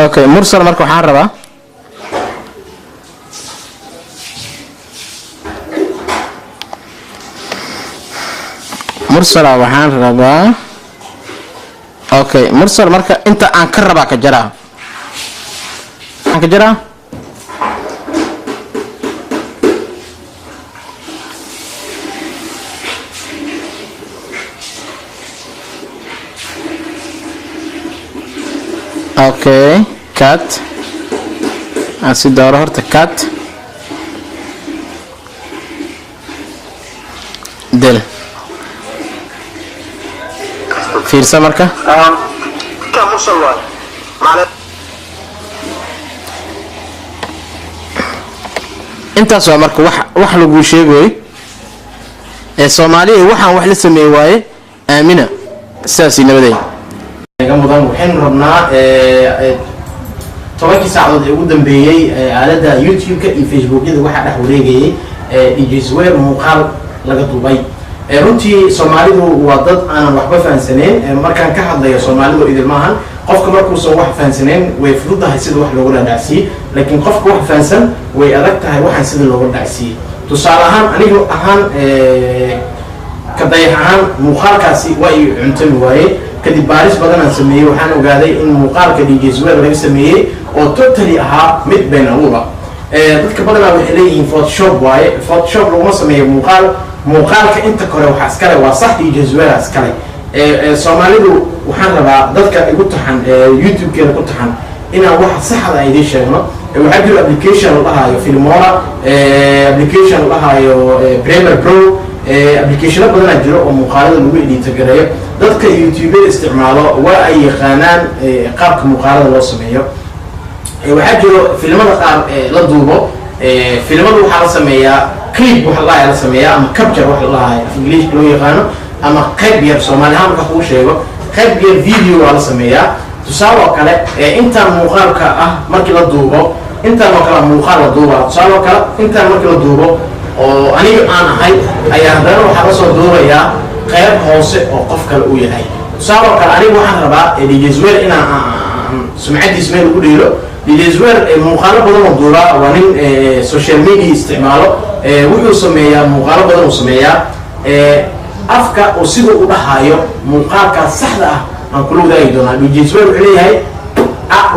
okay mursal marka waxaan rabaa mursal waxaan rabaa okay mursal marka inta aan ka rabaa ka jaraa okay cut asi dooro horta cut del fiirsa marka intaas waa marka wax lagu sheegayo ee Soomaaliya waxaan wax la sameeyay waaye aamina saasi nabaday mudan waxaan rabnaa tobankii saacadood ee ugu dambeeyay aalada YouTube-ka iyo Facebook-yada waxa dhex wareegayay DJswear muuqaal laga duubay runtii Soomaalidu waa dad aan waxba fahansaneen markaan ka hadlayo Soomaalidu idil maahan qofka markuu soo wax fahansaneen way fududahay sida wax loogu dhaacsiyo laakiin qofka wax fahansan way adag tahay waxaan sida loogu dhaacsiyo tusaale ahaan anigu ahaan ka dayaxan muuqaalkaasi way cuntami waaye kadib baaris badan aan sameeyay waxaan ogaaday in muuqaalka DJswear laga sameeyay oo totally ahaa mid been abuur ah dadka badan waxay leeyihiin Photoshop waaye Photoshop lagu sameeyo muuqaalka inta kore waxa iskale waa sax DJswear iskale Soomaalidu waxaan rabaa dadka igu taxan YouTube-keena ku taxan inaan wax sax ah ay sheegno waxa jiro application la hayo Filmora application la hayo Premiere Pro application badan jiro oo muuqaalada lagu edit gareeyo dadka YouTube isticmaalo waa ay yaqaanaan qaabka muuqaalada loo sameeyo waxa jiro filimada qaar la duubo filimada waxa la sameeyaa clip waxa la sameeyaa ama capture waxa la hayo English loo yaqaano ama qayb yar Soomaali ahaan waxa uu sheego qayb yar video la sameeyaa tusaale kale inta muuqaalka ah markii la duubo inta muuqaal la duubo tusaale kale inta markii la duubo oo aniga aan ahay ayaa hadana waxa la soo duubayaa qayb hoose oo qof kale uu yahay tusaale kale aniga waxaan rabaa DJswear inaan sumcadiis meel ugu dhiiro DJswear muuqaalo badan oo duuba waa nin social media isticmaalo wuxuu sameeyaa muuqaalo badan oo sameeyaa afka oo sida uu dhahayo muuqaalka saxda ah aan kula wadaagi doonaa DJswear wuxuu leeyahay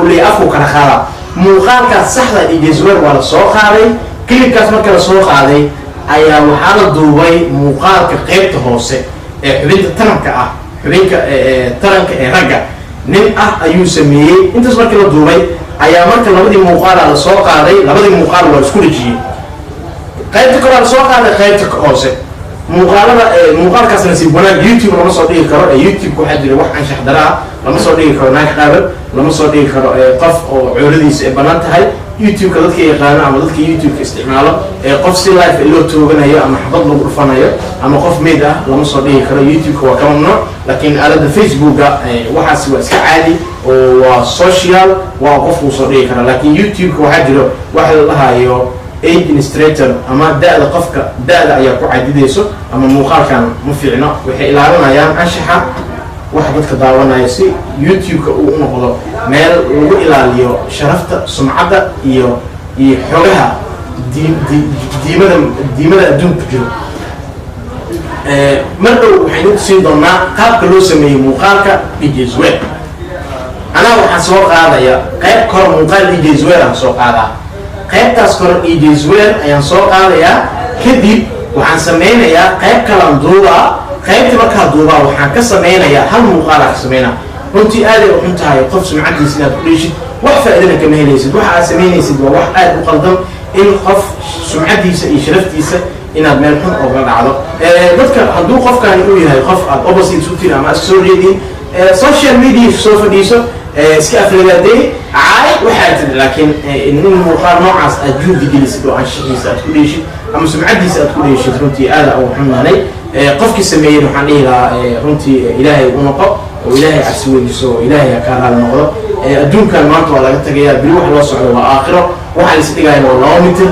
uli afku kala qaada muuqaalka saxda DJswear waa la soo qaaday clipkaas marka la soo qaaday ayaa waxa la duubay muuqaalka qaybta hoose ee xubinta taranka ah xubinka taranka ee ragga nin ah ayuu sameeyay intaas marka la duubay ayaa marka labadii muuqaal la soo qaaday labadii muuqaal waa isku dhijiyay qaybta kale la soo qaaday qaybta hoose muuqaalkaasna si wanaag YouTube lama soo dhigi karo YouTube ku xadira wax aan shaxdaraa lama soo dhigi karo naag qaaban lama soo dhigi karo qof oo cooladiisa ay banaan tahay YouTube-ka dadka yaqaan ama dadka YouTube-ka isticmaalo qof si live loo tooganayo ama xabad lagu dhufanayo ama qof mid ah lama soo dhigi karo YouTube-ka waa kama nooc laakiin aalada Facebook-ga waxaas waa iska caadi oo waa social waa qof uu soo dhigi karo laakiin YouTube-ka waxa jiro wax la dhahayo age illustrator ama daada qofka daada ayaa ku cadidayso ama muuqaalkan ma fiicno waxay ilaalinayaan anshaxa waxa dadka daawanaya si YouTube-ka uu noqdo meel lagu ilaaliyo sharafta sumcadda iyo xogaha diimada adduunka jiro marka waxaynu siin doonaa qaabka loo sameeyo muuqaalka DJswear ana waxaan soo qaadaya qayb kor muuqaal DJswear aan soo qaadaa qaybtaas kor DJswear ayaan soo qaadayaa kadib waxaan sameynayaa qayb kale aan duubaa qaybta marka duubaa waxaan ka sameynayaa hal muuqaal aan sameynaa runtii aad ay u xuntahay qof sumcadiisa inaad ku dhishid wax faa'iido kama helaysid waxa aad sameynaysid waa wax aad u qaldan in qof sumcadiisa iyo sharaftiisa inaad meel xun oo dhacdo dadka hadduu qofkan uu yahay qof aad opposite u tiin ama soo jeedin social media soo fadhiiso iska aflagaadey caay waxaad tiri laakiin in muuqaal noocaas aad juhdi gelisid oo anshixiisa aad ku dhishid ama sumcadiisa aad ku dhishid runtii aad u xumaanay qofkii sameeyay waxaan dhihi lahaa runtii ilaahay u noqo oo ilaahay cabsi weydiiso oo ilaahay ka raali noqdo adduunkan maanta waa laga tagayaa biri wax loo socdo waa aakhiro waxa la isdhigayo waa loo mitir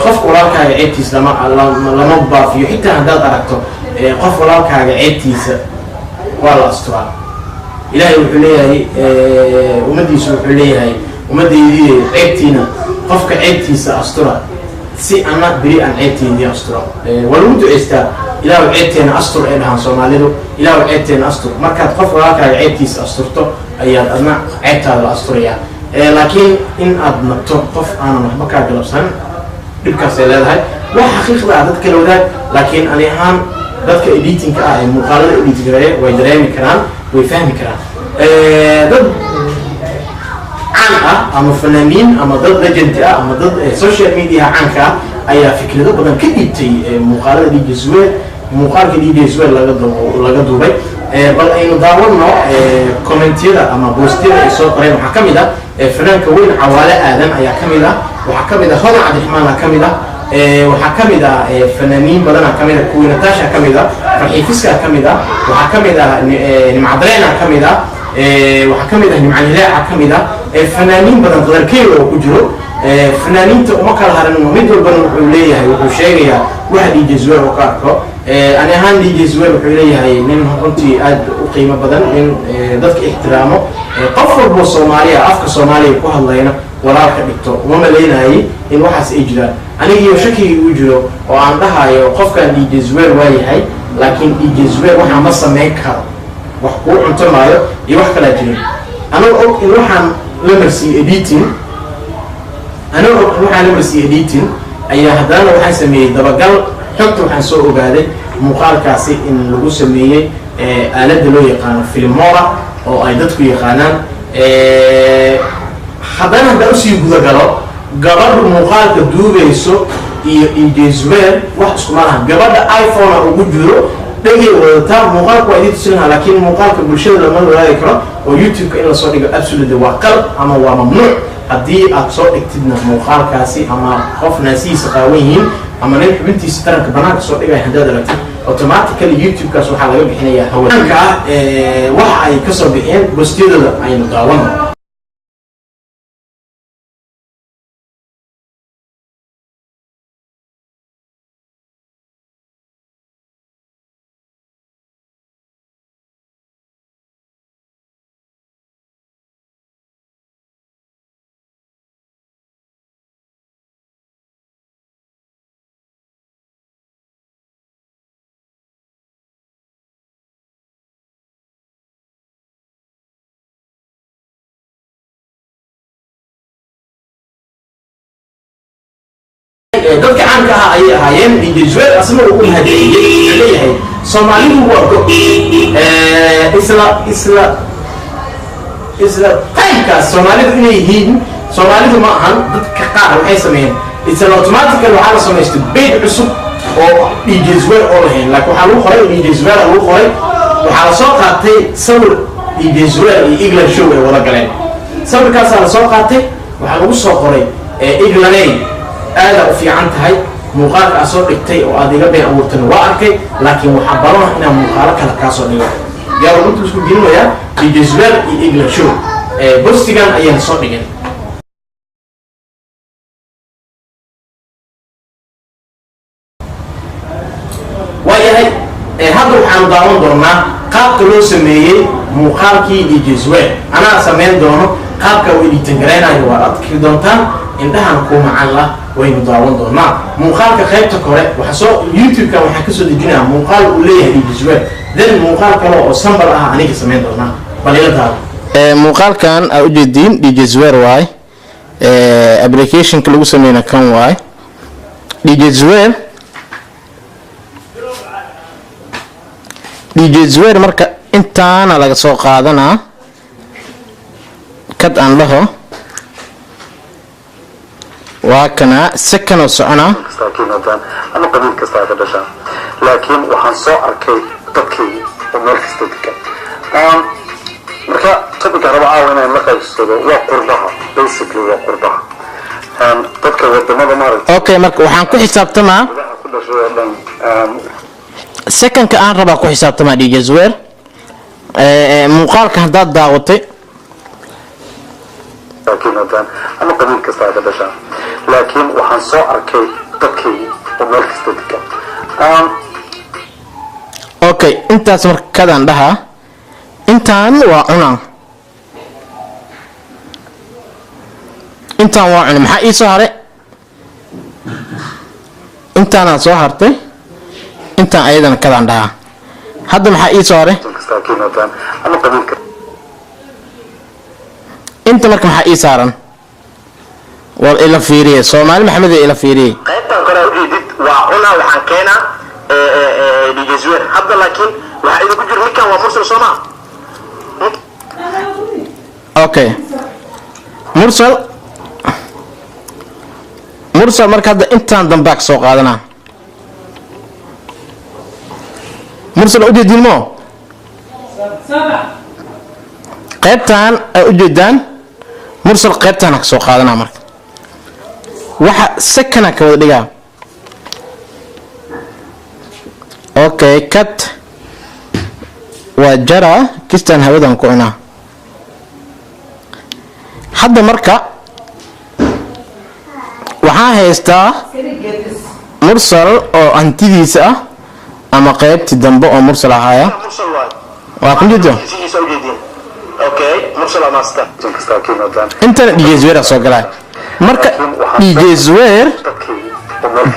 qofka walaalkaaga ceebtiis lama baafiyo xitaa haddaad aragto qof walaalkaaga ceebtiisa waa la asturaa ilaahay wuxuu leeyahay ummadiisu wuxuu leeyahay ummadeedii ceebtiina qofka ceebtiisa astura si ana biri aan ceebteedii astura walagu duceystaa ilaahu ceebteena astur ee dhahan Soomaalidu ilaahu ceebteena astur markaad qof walaalkaaga ceebtiisa asturto ayaad adna ceebtaada la asturayaa laakiin in aad nabto qof aanan waxba kaa galabsan dhibkaas ay leedahay wax xaqiiqda ah dadka wadaag laakiin ani ahaan dadka editing ka ah ee muuqaalada edit gareeya way dareemi karaan way fahmi karaan dad caan ah ama fanaaniin ama dad legend ah ama dad social media caanka ah ayaa fikrado badan ka dhiibtay muuqaalada DJ Zuwer muuqaalka DJ Zuwer laga duubay bal aynu daawano commentiyada ama postyada ay soo qoreen waxa kamid ah fanaanka weyn Cawaale Aadan ayaa kamid ah waxa kamid ah Hodan Cabdiraxmaan kamid ah waxa kamid ah fanaaniin badan kamid ah kuwa Natasha kamid ah Farxiifiska kamid ah waxa kamid ah Nimcadreena kamid ah waxa kamid ah Nimcanilaaca kamid ah fanaaniin badan qadarkeeyo oo ku jiro fanaaniinta uma kala haran mid walba wuxuu leeyahay wuxuu sheegayaa waxa DJ Zuwer oo ka arko ani ahaan DJ Zuwer wuxuu leeyahay nin runtii aad u qiimo badan in dadka ixtiraamo qof walba Soomaaliya afka Soomaaliya ku hadlayna walaalka dhigto uma maleynayay in waxaas ay jiraan aniga shaki uu jiro oo aan dhahayo qofka DJ Zuwer waa yahay laakiin DJ Zuwer waxa ma sameyn karo wax ku cunto maayo iyo wax kala jirin anoo og in waxaan la marsiin editing ayaa haddana waxaan sameeyay dabagal xogta waxaan soo ogaaday muuqaalkaasi in lagu sameeyay aalada loo yaqaan Filmora oo ay dadku yaqaanaan haddana hadda usii gudagalo gabadha muuqaalka duubayso iyo DJ Zuwer wax isku malaha gabadha iPhone ugu jiro dhagay wadata muuqaalku waa idin tusinaa laakiin muuqaalka bulshada lama wadaagi karo oo YouTube-ka in la soo dhigo absolutely waa qalad ama waa mamnuuc haddii aad soo dhigtidna muuqaalkaasi ama qof naasiisa qaawan yihiin ama nin xubintiisa taranka banaanka soo dhigay haddaad aragtid automatically YouTube-kaas waxaa laga bixinayaa haweenka waxa ay ka soo bixiyeen boostiyadooda aynu daawano dadka caanka ah ay ahaayeen DJ Zuwer asna uu mahadceliyay leeyahay Soomaalidu waa go isla qaybka Soomaalidu inay yihiin Soomaalidu ma ahan dadka qaar waxay sameeyeen isla automatically waxa la sameystay beed cusub oo DJ Zuwer oo lahayn laakiin waxa lagu qoray DJ Zuwer lagu qoray waxa la soo qaatay sawir DJ Zuwer iyo England show ay wada galeen sawirkaas la soo qaatay waxa lagu soo qoray England aada u fiican tahay muuqaalka soo dhigtay oo adiga been abuurtan waa arkay laakiin waxa baran inaan muuqaal kale ka soo dhigo yaa wuxuu isku gelinayaa DJ Zuwer iyo England show bostigan ayaan soo dhigay waayahay hadda waxaan daawan doonaa qaabka loo sameeyay muuqaalkii DJ Zuwer anaa sameyn doono qaabka uu editing gareynayo waa adkii doontaan indhahan ku macaan la waynu daawan doonaa muuqaalka qaybta kore waxa soo YouTube-ka waxa ka soo dejinaa muuqaal uu leeyahay DJ Zuwer dan muuqaal kale oo sambar ah aniga sameyn doonaa balilada muuqaalkan aad u jeedin DJ Zuwer waay application-ka lagu sameeyna kan waay DJ Zuwer marka intaana laga soo qaadanaa kad aan laho وكنا سكنوا سعنا أنا قبل كستاك دشان لكن وحن صو أركي تبكي ومركز تبكي مركا تبكي ربعة وين مركز تبكي وقربها basically وقربها تبكي ودماغ مارك أوكي مرك وحن كل حساب تما سكن كأن ربع كل حساب تما DJ Zuwer مقال كهداد داوتي أنا قبل كستاك دشان لكن وحن صو أركي تبكي ومركز تبكي okay intaas markadan dhaha intaan waa cunaa intaan waa cunay maxaa ii soo haray intaana soo hartay intaan ayadana kadan dhaha hadda maxaa ii soo haray inta marka maxaa ii saaran wal ila fiiriye Soomaali Maxamed ila fiiriye qaybtan kale u jeedid waa cunaa waxaan keenaa dijisweer hadda laakiin waxa idinku jir midkan waa mursal Soomaa okay mursal marka hadda intaan dambe ka soo qaadanaa mursal u jeedimo qaybtan ay u jeedaan mursal qaybtan ka soo qaadanaa marka waxa second ka wada dhigaa okay cut waa jara kistan hawadan ku cunaa hadda marka waxaan haystaa mursal oo antidiisa ah ama qaybtii dambe oo mursal ahaaya waa ku jeedo okay mursal master intana dijisweer soo galay marka dijisweer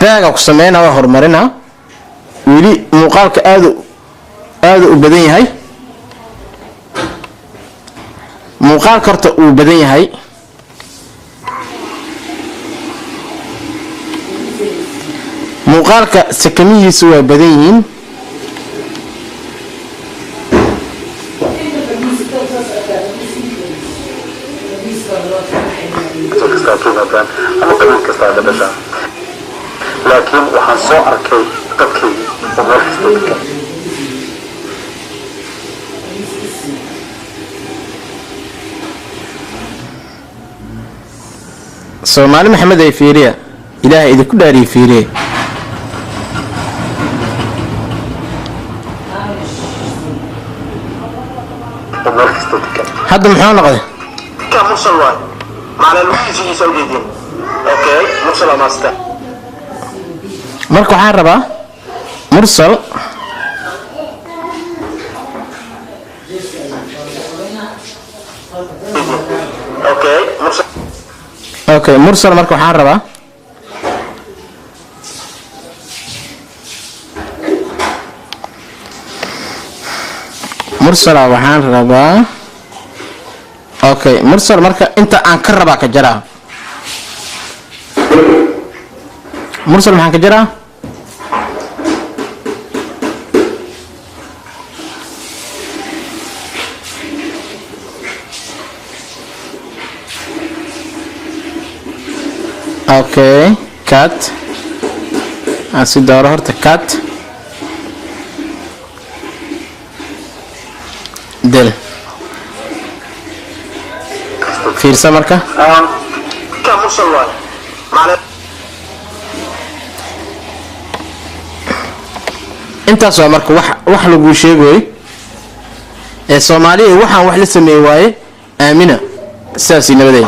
baaga ku sameynaa horumarina wili muuqaalka aad u badan yahay muuqaalka horta uu badan yahay muuqaalka sakamihiisu waa badan yihiin laakiin waxaan soo arkay dadkii umarkasta Soomaali Maxamed ay fiiriya ilaahay idinku dhaariyo fiiriye hadda muxuu noqday ka mursal waa macna luusiisa soo jeedin okay mursal master marka waxaan rabaa mursal okay mursal marka waxaan rabaa mursal waxaan rabaa okay mursal marka inta aan ka rabaa ka jaraa mursal maxaan ka jaraa okay cut asi dooro horta cut del fiirsa marka ka mursal waa macna intaas waa marka wax lagu sheegoy ee Soomaaliya waxaan wax la sameeyay waaye aamina saasi nabaday